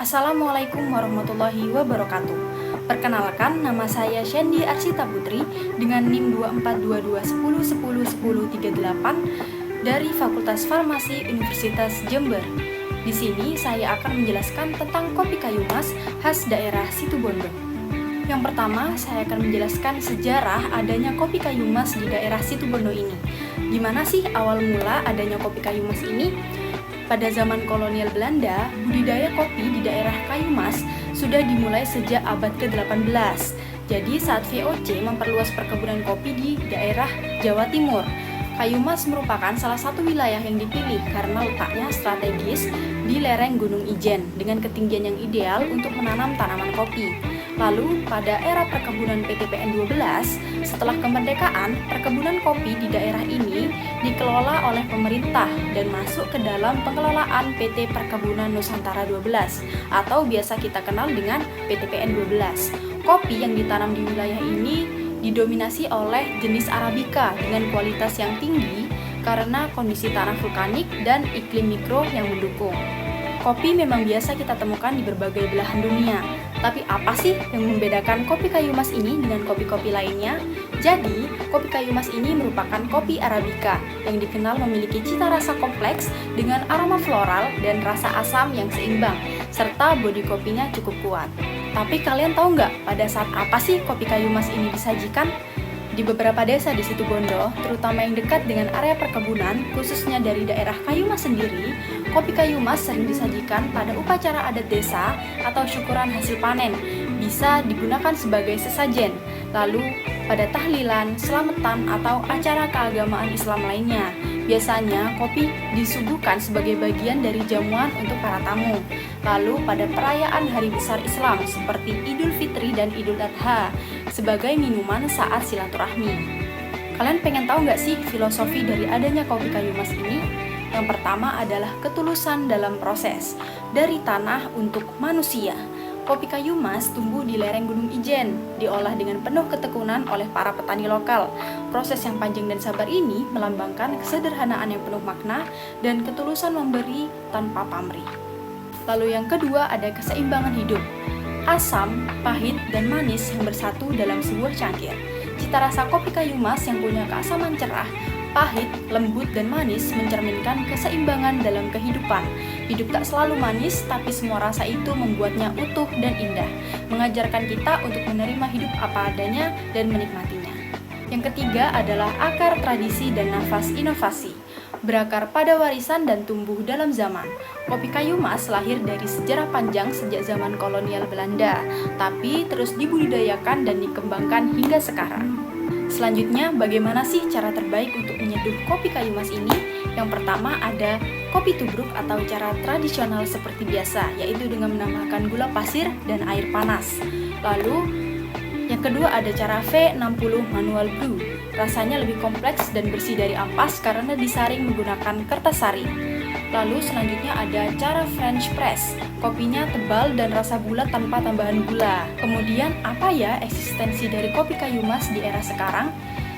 Assalamualaikum warahmatullahi wabarakatuh. Perkenalkan, nama saya Shandy Arsita Putri dengan NIM 242210101038 dari Fakultas Farmasi Universitas Jember. Di sini saya akan menjelaskan tentang kopi kayu mas khas daerah Situbondo. Yang pertama, saya akan menjelaskan sejarah adanya kopi kayu mas di daerah Situbondo ini. Gimana sih awal mula adanya kopi kayu mas ini? Pada zaman kolonial Belanda, budidaya kopi di daerah Kayumas sudah dimulai sejak abad ke-18. Jadi saat VOC memperluas perkebunan kopi di daerah Jawa Timur, Kayumas merupakan salah satu wilayah yang dipilih karena letaknya strategis di lereng Gunung Ijen dengan ketinggian yang ideal untuk menanam tanaman kopi. Lalu, pada era perkebunan PTPN 12, setelah kemerdekaan, perkebunan kopi di daerah ini dikelola oleh pemerintah dan masuk ke dalam pengelolaan PT Perkebunan Nusantara 12 atau biasa kita kenal dengan PTPN 12. Kopi yang ditanam di wilayah ini didominasi oleh jenis Arabica dengan kualitas yang tinggi karena kondisi tanah vulkanik dan iklim mikro yang mendukung. Kopi memang biasa kita temukan di berbagai belahan dunia. Tapi apa sih yang membedakan kopi kayu mas ini dengan kopi-kopi lainnya? Jadi, kopi kayu mas ini merupakan kopi Arabica yang dikenal memiliki cita rasa kompleks dengan aroma floral dan rasa asam yang seimbang, serta bodi kopinya cukup kuat. Tapi kalian tahu nggak pada saat apa sih kopi kayu mas ini disajikan? Di beberapa desa di Situbondo, terutama yang dekat dengan area perkebunan, khususnya dari daerah Kayumas sendiri, kopi kayu mas sering disajikan pada upacara adat desa atau syukuran hasil panen, bisa digunakan sebagai sesajen, lalu pada tahlilan, selamatan, atau acara keagamaan Islam lainnya. Biasanya, kopi disuguhkan sebagai bagian dari jamuan untuk para tamu. Lalu, pada perayaan hari besar Islam seperti Idul Fitri dan Idul Adha, sebagai minuman saat silaturahmi. Kalian pengen tahu nggak sih filosofi dari adanya kopi kayu mas ini? Yang pertama adalah ketulusan dalam proses, dari tanah untuk manusia. Kopi kayu mas tumbuh di lereng Gunung Ijen, diolah dengan penuh ketekunan oleh para petani lokal. Proses yang panjang dan sabar ini melambangkan kesederhanaan yang penuh makna dan ketulusan memberi tanpa pamrih. Lalu yang kedua ada keseimbangan hidup. Asam, pahit, dan manis yang bersatu dalam sebuah cangkir. Cita rasa kopi kayu mas yang punya keasaman cerah, pahit, lembut, dan manis mencerminkan keseimbangan dalam kehidupan. Hidup tak selalu manis, tapi semua rasa itu membuatnya utuh dan indah, mengajarkan kita untuk menerima hidup apa adanya dan menikmatinya. Yang ketiga adalah akar tradisi dan nafas inovasi. Berakar pada warisan dan tumbuh dalam zaman. Kopi kayu mas lahir dari sejarah panjang sejak zaman kolonial Belanda, tapi terus dibudidayakan dan dikembangkan hingga sekarang. Selanjutnya, bagaimana sih cara terbaik untuk menyeduh kopi kayu mas ini? Yang pertama ada kopi tubruk atau cara tradisional seperti biasa, yaitu dengan menambahkan gula pasir dan air panas. Lalu, yang kedua ada cara V60 manual brew. Rasanya lebih kompleks dan bersih dari ampas karena disaring menggunakan kertas saring. Lalu selanjutnya ada cara French press. Kopinya tebal dan rasa bulat tanpa tambahan gula. Kemudian apa ya eksistensi dari kopi kayu mas di era sekarang?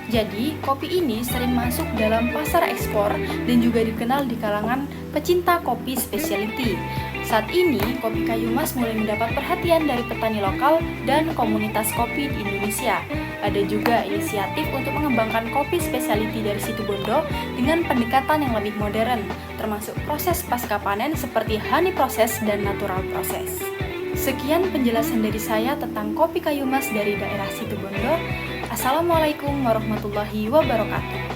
Jadi, kopi ini sering masuk dalam pasar ekspor dan juga dikenal di kalangan pecinta kopi specialty. Saat ini, kopi kayu mas mulai mendapat perhatian dari petani lokal dan komunitas kopi di Indonesia. Ada juga inisiatif untuk mengembangkan kopi specialty dari Situbondo dengan pendekatan yang lebih modern, termasuk proses pasca panen seperti honey process dan natural process. Sekian penjelasan dari saya tentang kopi kayu mas dari daerah Situbondo. Assalamualaikum warahmatullahi wabarakatuh.